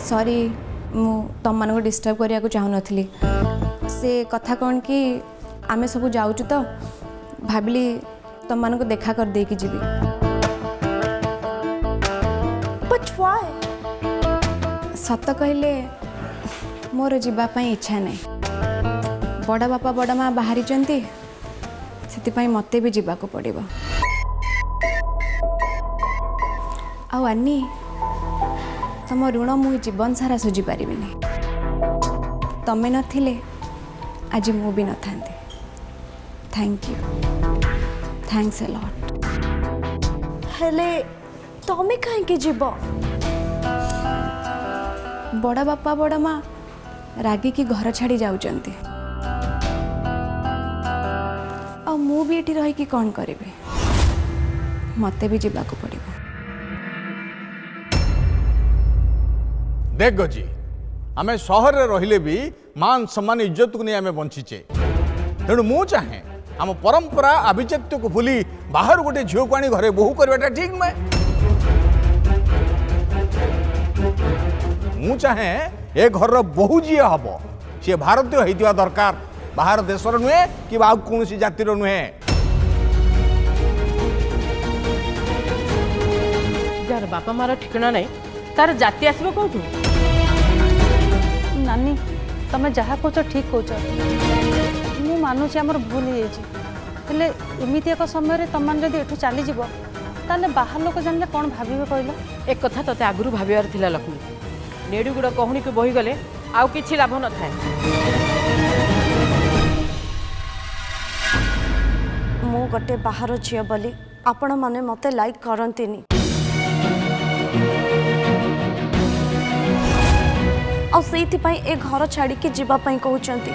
Sorry मु तुम मान डिस्टर्ब करने को चाहूँ नथली से कथा कौन कि आमे सब जाऊँ तो भाविली तुम मान को देखा कर दे कि जीवी But why? सत कहले मोर जीवाई इच्छा नहीं बड़ा बापा बड़ा माँ बाहरी से मते भी जीवा को पड़ो आनी तुम ऋण मु जीवन सारा सुझी पारि तमें नथिले आज मु भी न था thank you thanks a lot हेले तमें कहीं जीव बड़ा बापा बड़ा माँ रागी की घर छाड़ी जाउचंती आ मु भी एठी रही कि कौन करेबे मते भी जीवा को पड़ो देख गजी आमे सहर रे रहिले भी मान सम्मान इज्जत को नहीं आमे बंचीचे तेणु मु चाहे आम परंपरा आभिजात्य को भूली बाहर गोटे झील को आनी घरे बोहू करवाटा ठीक नुहे मु चाहे ए घर बोहू जी हम सी भारतीय होइतिबा दरकार बाहर देशर नुहे कि कौन जातिर नुहे जार बापा मार ठिकना नहीं तार जाति आसब कौटू नानी तमें जहाँ कौच ठीक कौच मु मानुची आमर भूल होले एमती एक समय तुम जब एठू चलीज ताले बाहर लोक जानले कौन भावे कहल एक कथा तते आगुरी भावियार थिला लक्ष्मी नेड़ुगुड़ कहूनी को बहीगले आउ किछि लाभ न थाए मु गोटे बाहर झील बोली आपण माने मते लाइक करंतिनी आ सेति पई ए घर छाड़ी के जीवा पई कहउचंती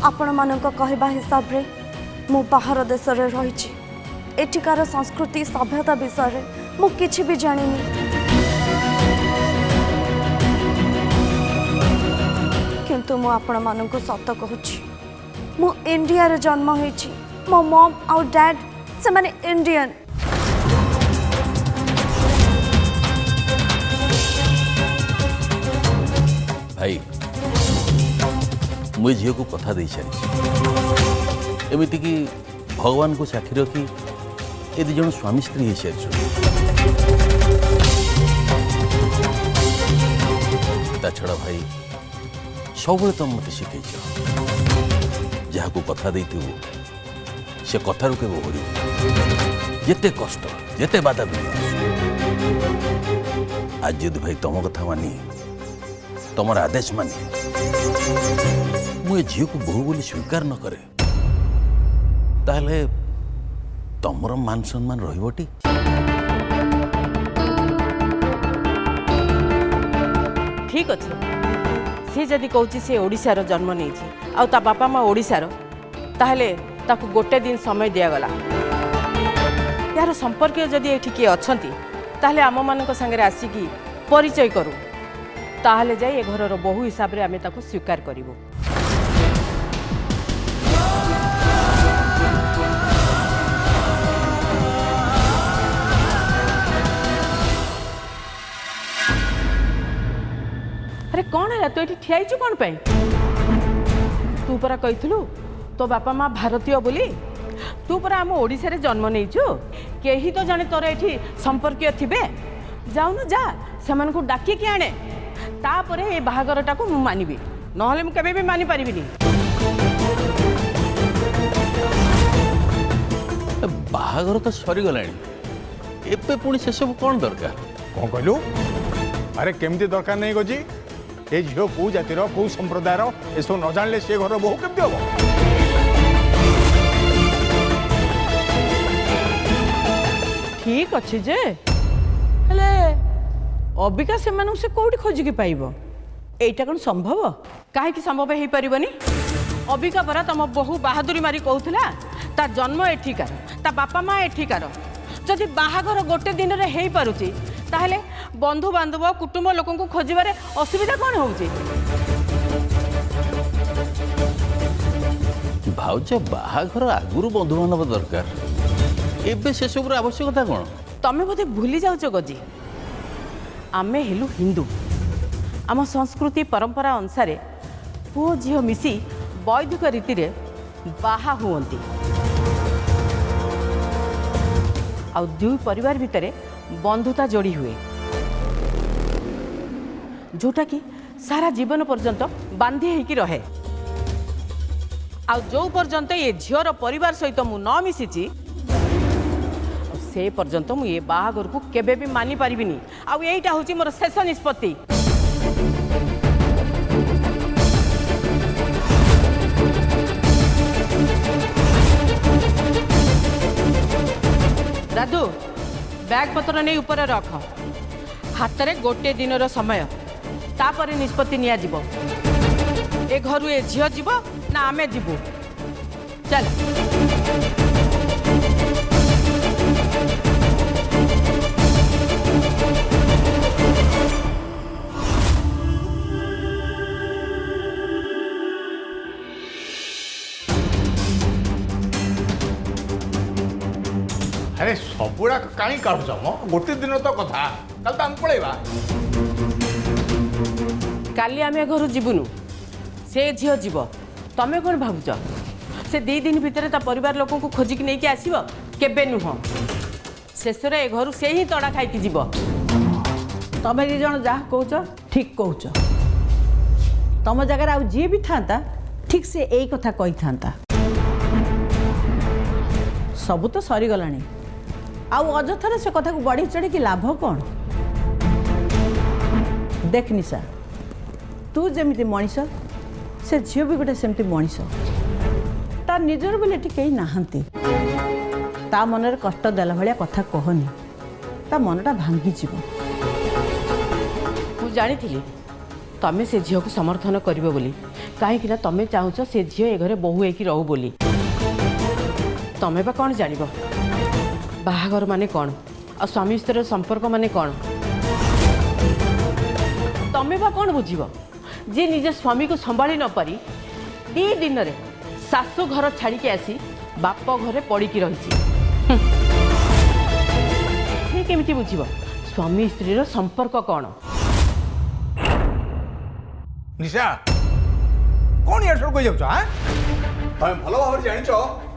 आपण मानक कहबा हिसाब रे मु बाहर देश रे रहिछि एठिकार संस्कृति सभ्यता विषय रे मु किछि भी जानिनी किंतु मु आपण मानक सत कहूछि मु इंडिया रे जन्म होइछि मो मॉम और डैड से माने इंडियन भाई मुझे झील को कथा दे सारी एमती कि भगवान को साक्षी रखी ए दु जन स्वामी स्त्री हो सारी ता छड़ा भाई सब तुम मत शिखई जहाँ को कथा दे से कथार के ओहर जिते कष्ट जिते बाधा आज यदि भाई तुम कथा मानी तुम आदेश मानी मुझे झील को बहु बोली स्वीकार न करे ताहले तमर मान सम्मान रही ठीक अच्छे सी जदि कहूँ सी ओडिशार जन्म नहीं आ ता बापा माँ ओडिशार ताहले ताकू गोटे दिन समय दिगला यार संपर्क जदि ये किए अच्छा ताहले आम मान संगे आसिकी परिचय करूँ ताहले जाई ए घरर बहु हिसाब रे आमे ताकू स्वीकार करिवो अरे कौन है तू ये ठिया कौन पाई तू परा कहीलु तो बापा माँ भारतीय बोली तू परा आम ओडिशा रे जन्म नहीं कहीं तो जाने तोर ये संपर्क थे जाऊन जा से डाकी कि आने तापर ये बाहागरटा को मु मानिबी नहले मु केबे भी मानि परिबिनी बाहागर तो सरी गलानी एबे पुणी से सब कौन दरकार कौन कहलु अरे केमती दरकार नहीं गजी ए झील कौ जातिर कौ संप्रदायर ए सब न जानले से घर बहु केमती हम ठीक अच्छे जे हेले अबिका से कौटी खोजिकी पाइब एटा कौन संभव कहीं संभव हो पारनी अबिका परा तुम बहु बाहादुरी मारी कहूला ता जन्म एठिकार ता बापा माँ एठिकार जदि बाहाघर गोटे दिन रे हो पारुची ताहले बंधु बांधव कुटुंब लोक को खोजबार असुविधा कौन हो भाउज बाहाघर आगुरु बंधु बांधव दरकार ଏବେ ସେସବୁର ଆବଶ୍ୟକତା କ'ଣ? ତମେ ବୋଧେ ଭୁଲି ଯାଉଛ ଗଜି, ଆମେ ହେଲୁ ହିନ୍ଦୁ। ଆମ ସଂସ୍କୃତି ପରମ୍ପରା ଅନୁସାରେ ପୁଅ ଝିଅ ମିଶି ବୈଦିକ ରୀତିରେ ବାହା ହୁଅନ୍ତି। ଆଉ ଦୁଇ ପରିବାର ଭିତରେ ବନ୍ଧୁତା ଯୋଡ଼ି ହୁଏ, जोटा कि सारा जीवन पर्यंत बांधी होइकी रहे। आ जो पर्यंत ये झीर परिवार सहित मु न मिशिची से पर्यंत मु ये बाहागर को केबे भी मानि पारिबिनी। आ एटा होची मोर शेष निष्पत्ति। राधु बैग पत्र नहीं ऊपर रख, हाथ में गोटे दिन समय, तापर निष्पत्ति निया जिवो। ए घरु ए झियो जीव ना आमे जीवु? चल। अरे सबुड़ा कहीं काढ़ुच म गोटे दिन तो कथा, कल तो आम पलैबा। काली आमे घर जीवुनु, से झील जीव। तमें कौन भावुच से 2 दिन भितर ता परिवार लोक को खोजिक नहीं कि आसीबो? केबे नुह। शेष ए घर से ही तड़ा खाई जीव। तमें दी जन जहाँ कौच ठीक कौच। तम जगार आउ जी भी था ठीक से यही कथा कही था। सबू तो सरीगला आउ अजथार से कथा को बढ़ी चढ़ी कि लाभ कौन? देख निशा, तू जमी मनीष से झील भी गोटे सेमती मनीष। तार निजर बोले कहीं नहांती, ता मनरे कष्ट देला भाया कथा कहनी, ता मनटा भांगी जीव। मु जानी तमें से झील को समर्थन करिवो बोली, कहीं तमें चाहूच से झील ए घरे बहु होइकी रहू बोली। तमें बा कौन जानिबो बाहागर माने कौन आ स्वामी स्त्री संपर्क माने कौन? तमें बा कौन बुझिबो जे निजे स्वामी को संभाली न पारी 2 दिन रे सासु घर छाड़ी के आसी बाप घरे पड़ी की रही। से केमिति बुझिबो स्वामी स्त्री संपर्क कौन? निशा कौन यार कही जाऊच? तमें भल भाव जान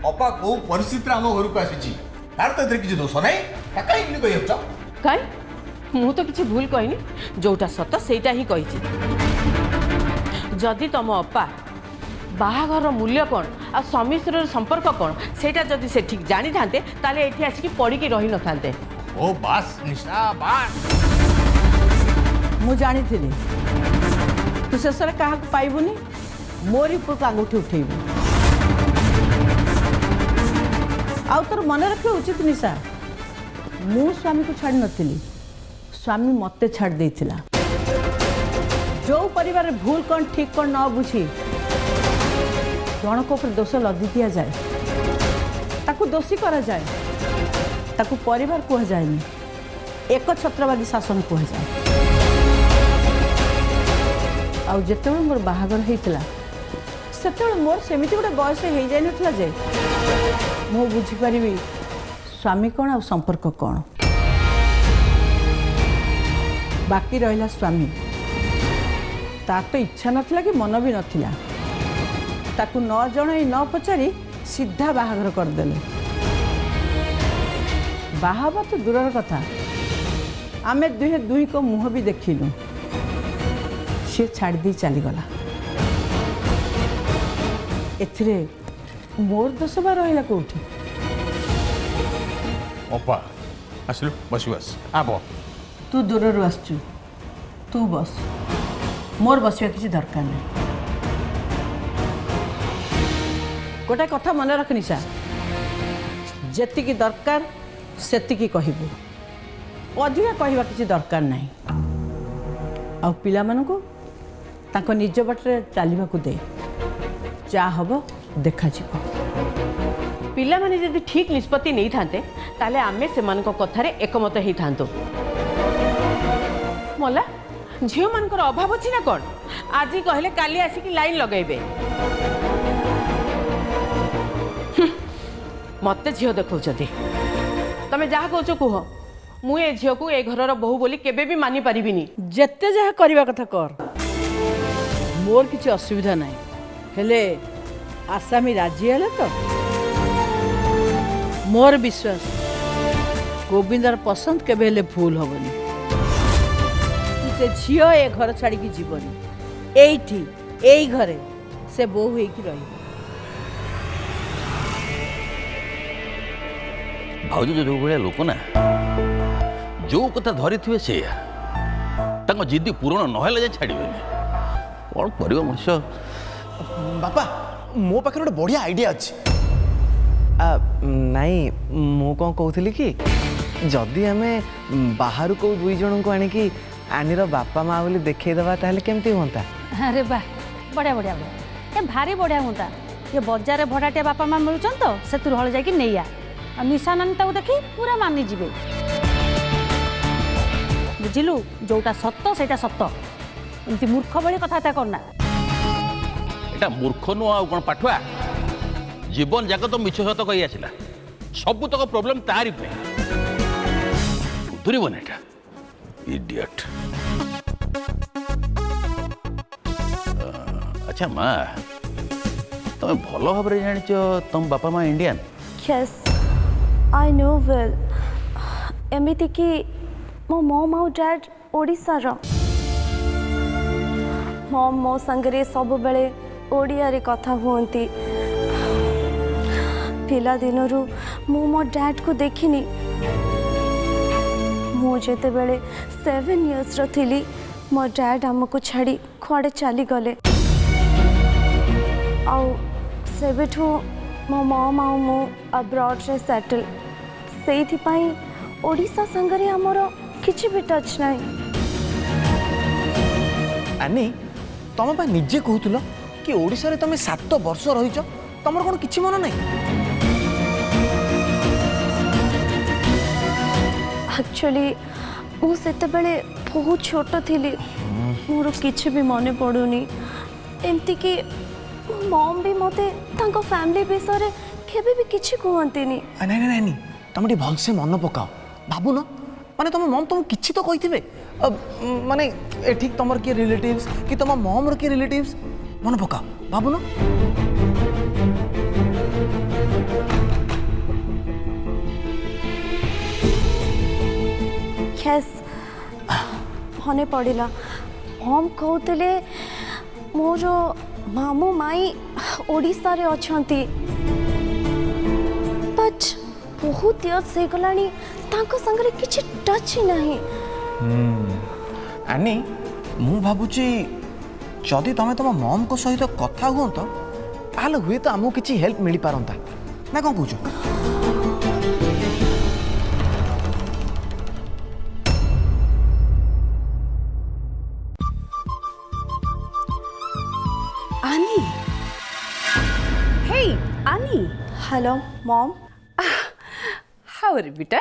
अपा कौ परिस्थिति आम घर को आसी तार तो किसी दोष ना कहीं कही जाऊच? कहीं मु तो किसी भूल कहनी, जोटा सत सेटा ही कही। जदि तुम अपा बाहागर मूल्य कौन आ स्वामी स्त्री संपर्क कौन सेटा जदि से ठीक जानी थांते ताले एठी आसिकी पड़ी की रही न थांते। ओ बास निशा बास, मु जानी थी तू शेष क्या पाइबुनी, मोरी पुक आंगुठी उठेबू। आउ तोर मन रखिया उचित निशा, मु स्वामी को छाड़ी नथिली, स्वामी मते छाड़ देथिला। जो परिवार भूल कौन ठीक कौन न बुझी जनक ऊपर दोष लदी दिया जाए, ताकू दोषी करा जाए, ताकू परिवार कह जाए, एक छत्रवादी शासन कह जाए। आउ जिते मोर बाहागर होता से मोर सेमती गोटे बयस हो जाए नथिला जे मु बुझीपारि स्वामी कौन आ संपर्क कौन। बाकी रहा स्वामी, तार तो इच्छा नथिला कि मन भी नथिला, ताकू न जन न पचारि सीधा बाहागर करदेले। बाहाबा तो दूर कथा, आमे दुहे दुही को मुह भी देखिलु, सी छाड़ दी चलीगला। एथिरे मोर दोष बा रहिला कोठी? अपा आसलु बस बस आब। तू दूर आसचु, तू बस, मोर बसवा किसी दरकार नहीं। गोटे कथा मन रख निशा, जेतिकी दरकार सेतिकी कहबू, अधिका कहवा किसी दरकार नहीं। आ पिला मानकु ताको निज बाटरे चलवाकू दे, जा हबो देखा जीव। पिला माने जदि ठीक निष्पत्ति नहीं थांते ताले आमे सेमानक कथारे एकमत ही थांतो। मला झियो मानकर अभाव अछि ना कोन? आज कहले काली आसिकी लाइन लगाइबे। मते झियो देखौछथि। तमे जहाँ कहूँ कुह मु ए झील को ए घर बोहू बोली केबे भी मानि पारिबिनी जेते जहाँ करवा कथा कर मोर किसी असुविधा नहीं हेले आसामी राजी हेले तो मोर विश्वास गोविंदर पसंद केबे हेले भूल हबनी से झील ए घर छाड़ी जीवनी एठी एई घरे से बोहू होइकी रही भाउज जो भाया लोक ना जो कथा धरी थे से जिद्दी पूरण नहले जाए छाड़े कौन कर मनुष्य बापा मो पाखे गोटे बढ़िया आइडिया अच्छी नाई मु कौन कहूली कि जदि आम बाहर को दुई जन को आणिकी आनीर बापा माँ बोली देखईदबा ताहले केमती होता अरे वाह बढ़िया बढ़िया बढ़िया ए भारी बढ़िया होता ये बजार भड़ाटिया बापा माँ मिलुचन तो से हल जाकि नहीं आ निशा नानी ताऊ देखी पूरा मानी जीवे बुझिलु जोटा सत्य सेटा सत्य एमती मूर्ख भली कथा करना एटा मूर्ख नुह आ कौन पाठुआ जीवन जाक तो मिछ सत कही आसला सब तक प्रोब्लेम तारी पे उतरबन एटा इडियट अच्छा माँ तुम भल भाव जान तुम बापा माँ Indian yes I know well एमिति कि मो मम आउ डैड ओडिशार मम मो संगरे सब बेले ओडिया रे कथा हुअंती पिला दिनरू मु मो डैड को देखिनी मु जेते बेले 7 इयर्स रो थिली मो डैड हमको छाड़ी खुआड़े चली गले आउ सेबेठू मो मम आउ मु अब्रॉड रे सेटल सेइथिपाई ओडिशा संगरे हमरो किछि भी टच नाही आनी तुम पा निजे कहूल कि ओडिशा रे तुम 7 वर्ष रहीच तुम कौन किछि मन नहीं एक्चुअली मु सेते बेले बहुत छोट थिली मोर किछि भी मने पड़ुनी एमती कि मम भी मते तांको फैमिली विषय रे केबे भी किछि कहंतीनी नहीं नहीं नहीं तुम टी भलसे मन पकाओ भाबु न माने तुम मम तुम किछि तो कहिथिबे माने ए ठीक तुमर के रिलेटिव्स कि तुम मम र के रिलेटिव्स मन पकाओ भाबु न यस मने पड़िला हम कहते मोर मामू माई ओडिशा रे अछंती बट बहुत इयर्स हो गलानी तांको संगरे किछि टच ही नहीं आनी मु भाबुची जदि तुम तुम मम को सहित कथा हुआ तो ताहले हुए तो आमको किछि हेल्प मिल पारंता ना कौन कहूछ Annie. Hey, Annie. हेलो मम How are you, बेटा?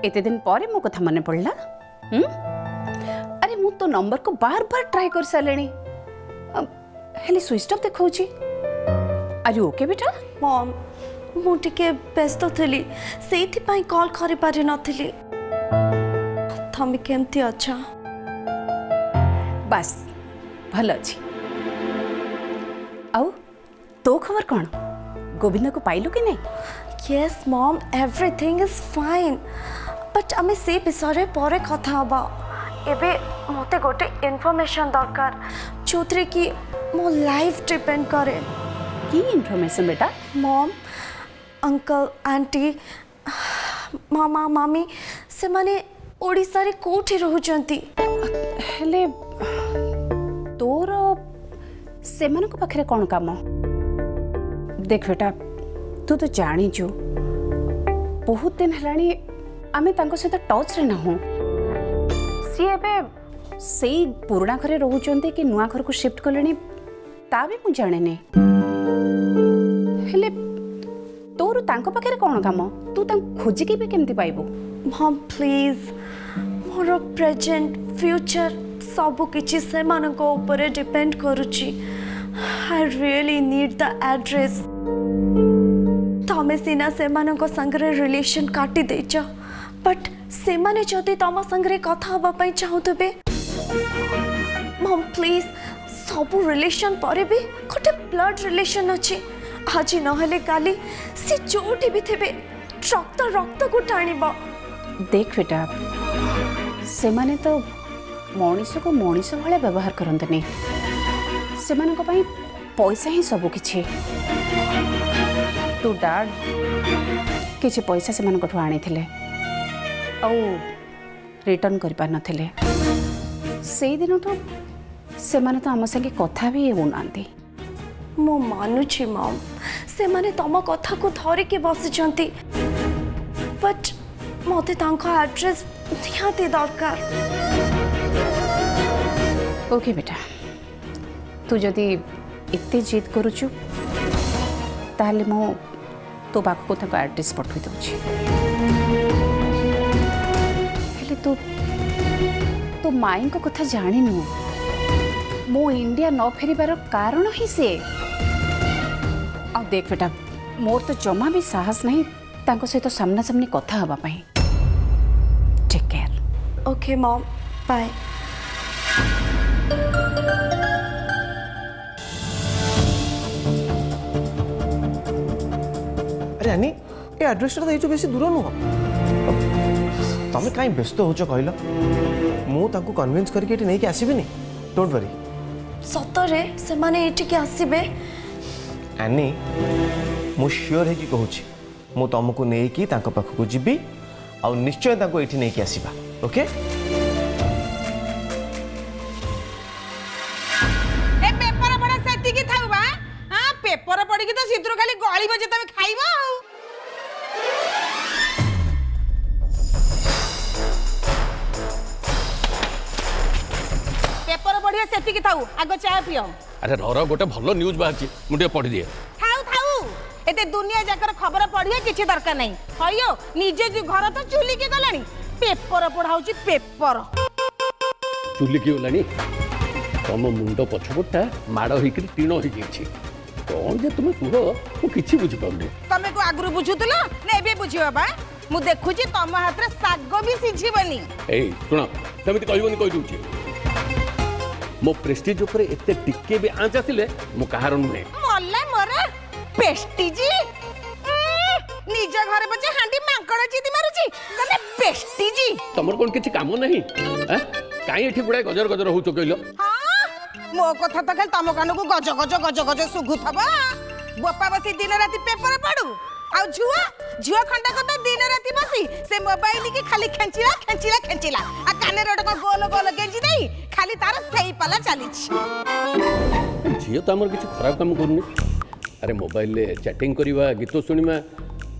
एते दिन परे मो कथा मने पड़ला अरे मु तो नंबर को बार बार ट्राई कर सालेनी हेली स्विच ऑफ देखौची आर यू ओके बेटा मम मु टिके व्यस्त थली सेइथि पई कॉल करि पारि नथिली तमे केमती अच्छा बस भल अछि आउ तो खबर कौन गोविंद को पाइलु कि नहीं यस मम एवरीथिंग इज फाइन बट आमे से विषय परे कथा हबा एबे मते गोटे इन्फॉर्मेशन दरकार जोथरे कि मो लाइफ डिपेंड करे की इन्फॉर्मेशन बेटा मम अंकल आंटी मामा मामी से माने ओडिसा रे कोठी रहउचंती हेले तोर सेमानक पाखरे कौन काम देख बेटा तू तो जानीचु बहुत दिन हेलानी आमे तांको सहित टच रे ना हो सी एबे सेई पुराना घरे रहउचंती कि नुआ घर को शिफ्ट कलेनी ता भी मु जाने ने हेले तोर तांको पाखरे कौन काम तू तांको खोजी के भी केमती पाइबो मम प्लीज मोर प्रेजेंट फ्यूचर सब किछि से मानको ऊपर डिपेंड करूची I really need the address तमें सीना से संगे रिलेशन काटी देच बट से माने जदि तम संगे कथा हवाई चाहूबे मम प्लीज सबू रिलेशन पर भी गोटे ब्लड रिलेशन अच्छी आज नहले काली सी जोटी भी थे रक्त रक्त को टाणिब। देख बेटा से माने तो मनीष को मनीष भाया व्यवहार करते से पैसा ही सब किछि तू डाड किछि पैसा से आनी रिटर्न कर पार नथिले से दिन तो से माने तो आम संगे कथा भी होना मो मानुछि मम से माने तम कथा को धरिके बसिचंती बट मते तांको एड्रेस निहाती दरकार। ओके बेटा तू जदि इतने जिद करुचु ताहले मो तो पाखक ताको एड्रेस पठई दउछि हेले तो माई को कथा जानिनु मो इंडिया न फेरिबार कारण ही से आ देख बेटा मोर तो जमा भी साहस नहीं तांको सहित सामना सामनी कथा हवा पई। Take care. Okay mom bye. अरे आनी ये एड्रेस तो बेसी दूर नुह तमें कहीं व्यस्त हो कहल मुझे कन्विन्स करके नहीं आसबिनी डोंट वरी। सतरे से माने एटिके आसीबे आनी मु श्योर है कि कहूँ मु तुमको नहीं पाखक जीवी आ निश्चय ये नहीं आसवा ओके। पेपर पढ़ा सेतिकी थाउ बा हां पेपर पढ़ी तो सिद्रो खाली गळीबो जे तमे खाइबो पेपर पढ़िया सेतिकी थाउ आगो चाय पियो। अरे रह गोटे भल न्यूज बाहर मुझे पढ़ी दिए थाउ थाउ एते दुनिया जाकर खबर पढ़िया किछि दरकार नहीं हयो निजे जो घर तो चुली के गलानी पेपर पढ़ाउची पेपर चुली की गलानी तुम मुंड पछपटा माड़ होकर टीण हो कौन जे तुम कुह मु किछि बुझी पाउनी तमे को आगरु बुझुतलो ने एबे बुझियो बा मु देखुची तम हाथ रे साग भी सिझिबनी। ए सुन सेमिति कहबोनी कहि दूची मो प्रेस्टीज ऊपर एते टिके भी आंच आसिले मो कहार नुहे मल्ला मोरा प्रेस्टीज निज घर बचे हांडी मांकड़ जीती मारुची तने प्रेस्टीज तमर कोन किछि काम नहीं हैं काई एठी बुडा गजर गजर होचो कइलो। हां मो कथा त खाली तम कान को गज गज गज गज सुगुथबा बोपा बसी दिन राती पेपर पढू आ झुआ खंडा को तो दिन राती बसी से मोबाइल की खाली खेंचिला खेंचिला खेंचिला आ काने रोड को गोल गोल गेंजी देई खाली तार सेई पाला चली झियो तो हमर किछि खराब काम करनी अरे मोबाइल ले चैटिंग करवा गीत सुनिमा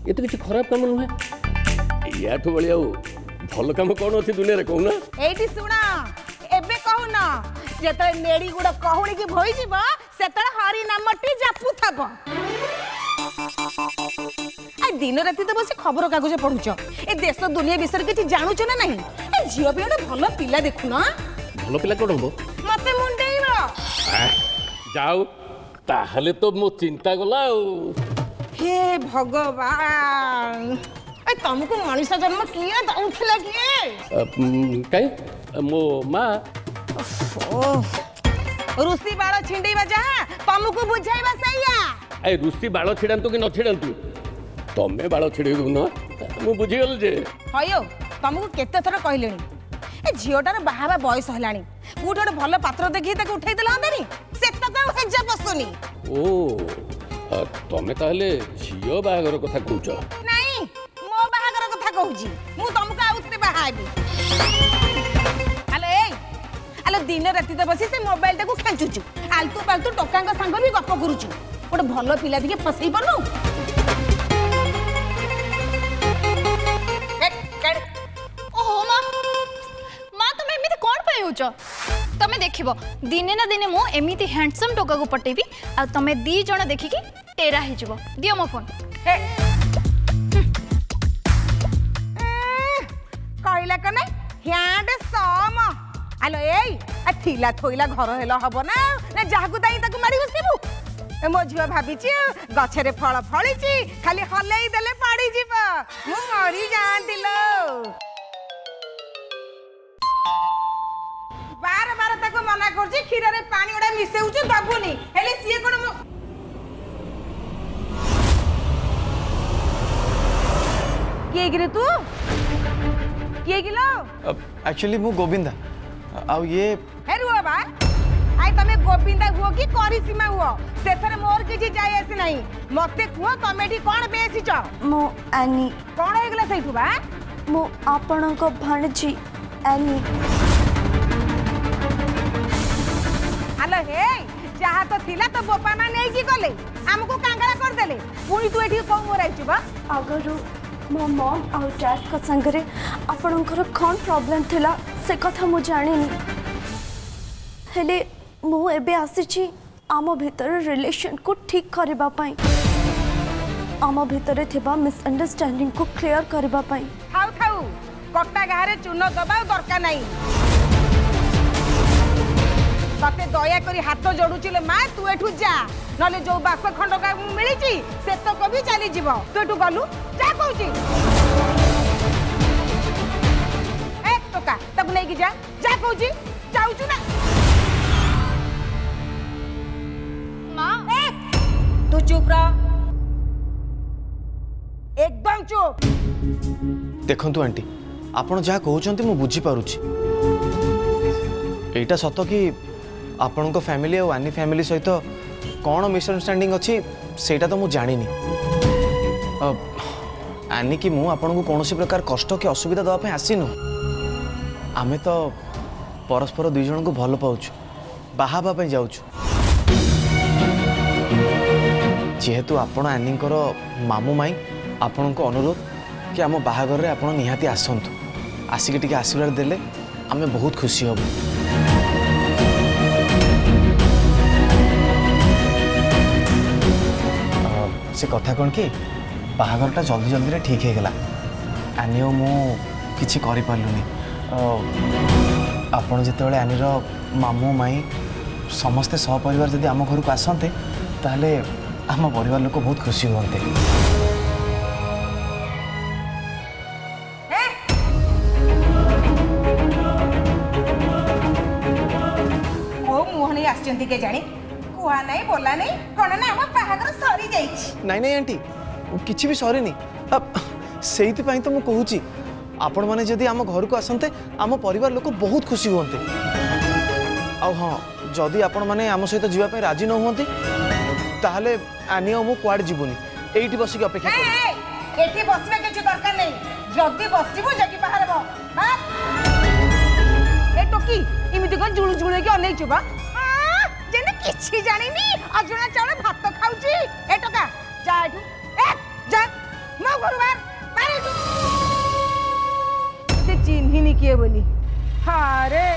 ये तो किसी खराब काम नुहे या तो बड़ी भल काम कौन अच्छी दुनिया रे कहूना एठी सुना एबे कहूना जेतले नेड़ी गुडा कहूनी की भई जीवा सेतले हरि नामटी जापु थब आ दिन राती तो बस खबर कागज पढुछ ए देश दुनिया विषय किछि जानुछ ना नहीं ए झियो पे भल पिला देखुना भल पिला कोन हो मते मुंडेइबो जाऊ ताहले तो मो चिंता गला हे भगवान ए तुमको मनीष जन्म किए दउथिला किए काई मो मां रुसी बाळ छिंडीबा जहा तुमको बुझाइबा सैया ए रुसी बाळ छिडंतु कि न छिडंतु तमे बाळ छिडेबु न मु बुझी गेल जे हयो तुमको केते थर कहलेनी ए झियोटार बाहाबा बयस हलानी कोठ गोटे भल पात्र देखि ताके उठाई देला हंदानी सेता का हेजा पसुनी ओ तमे ताहले झियो बाहागर कथा कहूछ नहीं मो बाहागर कथा कहूजी मु तुमको आउतरे बाहाबी आलो दिन राति तो बसी से मोबाइल टाको खेचुचु आलतू पालतू टोकांग संग भी गप करूचु गोटे भल पिला दिके फसई पड़नु ओहो माँ तुम एमती कौन पाई होच तमे देखिबो दिने ना दिने मो एमती हैंडसम टोका को पटेबी आ तमे दी जण देखिकी टेरा हे जिवो दियो मो फोन कहला कने ह्याड सम आलो एई आ थिला थोइला घर हेला हबो ना ना जाहकु ताई ताकु मारी बसिबु मो झील भाभी गछरे फल फली खाली हलई देले पड़ी जीव मु मरी जाती लो बार बार ताको मना करछि खीर रे पानी उडा मिसेउछु दबुनी हेले सिए कोन किए गिरे तू किए गिलो एक्चुअली मु गोविंदा आउ ये हेरु बा आई तमे गोविंदा हुओ कि करिसीमा हुओ सेथरे मोर किछि जाय आसी नाही मते कुओ तमे ठी कोन बेसी छ मो एनी कोन हे गेला सैठु बा मो आपणको भाणजी एनी हेलो हे जहा तो थिला तो बोपा मा नै की गले हमको कांगला कर देले पुनी तू एठी कोन मोराइछु बा अगर मो मॉम और डैड का संगरे आपणकर कौन प्रॉब्लम थिला से कथा मु जानिनी हेले मु एबे आसीची आम भितर रिलेशन को ठीक करबा पई आम भितर थिबा मिसअंडरस्टैंडिंग को क्लियर करबा पई थाउ थाउ कट्टा गारे चून दबा दरकार नाही तते दया करी हाथ जोडुचिले मा तू एठु जा नले जो बाक खंड का मिलिची से तो कभी चली जीव तू एठु गलु जा कहूची एक टका तब नहीं की जा कहूची जाऊचु ना मां तू चुप रह एकदम चुप देखंतु आंटी आपण जहाँ कहउचंती मु बुझी पारुची एटा सत कि आपण को फैमिली और आनी फैमिली सहित कौन मिसअंडरस्टैंडिंग अच्छी सेटा तो मुझे जानी आनी कि मु आपन को कौन प्रकार कष्ट कि असुविधा दवाई आसीनु आमे तो परस्पर दुई जन को भल पाउछु बाहाबा जाउछु जेहेतु आपण आनी मामू माई आपण को अनुरोध कि आम बाहागर रे आपण निहाती आसंतु आसिक टिके आशीर्वाद देले आमे बहुत खुशी हबु से कथा कौन कि बाहागरटा जल्दी जल्दी रे ठीक होगला आनी मु किसी करें आपड़ जिते आनीर मामू माई समस्ते सहपरिवार जदि आम घर को आसते ताहले आम परिवार लोक बहुत खुशी हुए मुहनी आछंती के जानी कुआ नहीं बोला नहीं कौन ना हम बाहागर सरी जाइछि नहीं नहीं आंटी किसी भी सरी नहीं अब सेइति पई तो मु कहूची आपण माने जदि आम घर को आसते आम परिवार लोक बहुत खुशी हुए आ हाँ जदि आपण माने आम सहित जीवा पे राजी न हुंती ताहले आनी मु कुआड जीवनी एठी बसिक अपेक्षा कर एठी बसिबा किछ दरकार नहीं जदि बसिबो जकी बाहर बा ए टोकी इमिति कोन जुळु जुळु के अनै छुबा जेने किछि जानिनी अजुना चावल भात खाउची ए टोका जा एठु ए जा मो घरबार बारे तू ते चिन्हिनी किए बोली हारे